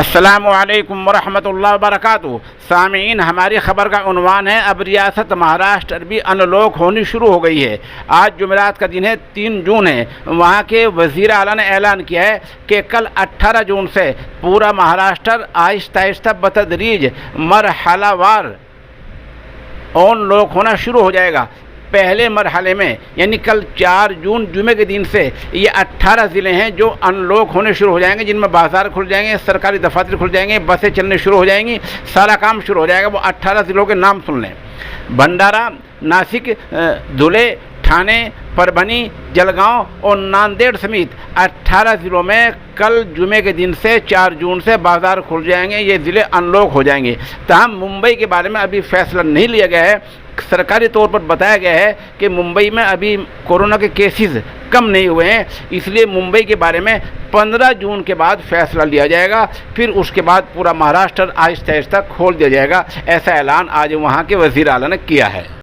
अस्सलामुअलैकुम वरहमतुल्लाहि वबरकातुहू। सामीन, हमारी ख़बर का उन्वान है, अब रियासत महाराष्ट्र भी अनलॉक होनी शुरू हो गई है। आज जुमेरात का दिन है, 3 जून है। वहाँ के वज़ीर आला ने ऐलान किया है कि कल 18 जून से पूरा महाराष्ट्र आहिस्ता आहिस्ता बतदरीज मरहलावार अनलॉक होना शुरू हो जाएगा। पहले मरहले में यानी कल 4 जून जुमे के दिन से ये 18 ज़िले हैं जो अनलॉक होने शुरू हो जाएंगे, जिनमें बाज़ार खुल जाएंगे, सरकारी दफातर खुल जाएंगे, बसें चलने शुरू हो जाएंगी, सारा काम शुरू हो जाएगा। वो 18 ज़िलों के नाम सुन लें: भंडारा, नासिक, धुले, ठाणे, परभनी, जलगांव और नांदेड़ समेत 18 ज़िलों में कल जुमे के दिन से 4 जून से बाज़ार खुल जाएंगे, ये ज़िले अनलॉक हो जाएंगे। तमाम मुंबई के बारे में अभी फैसला नहीं लिया गया है। सरकारी तौर पर बताया गया है कि मुंबई में अभी कोरोना के केसेस कम नहीं हुए हैं, इसलिए मुंबई के बारे में 15 जून के बाद फैसला लिया जाएगा। फिर उसके बाद पूरा महाराष्ट्र आहिस्ता आहिस्ता खोल दिया जाएगा। ऐसा ऐलान आज वहाँ के वज़ीर आला ने किया है।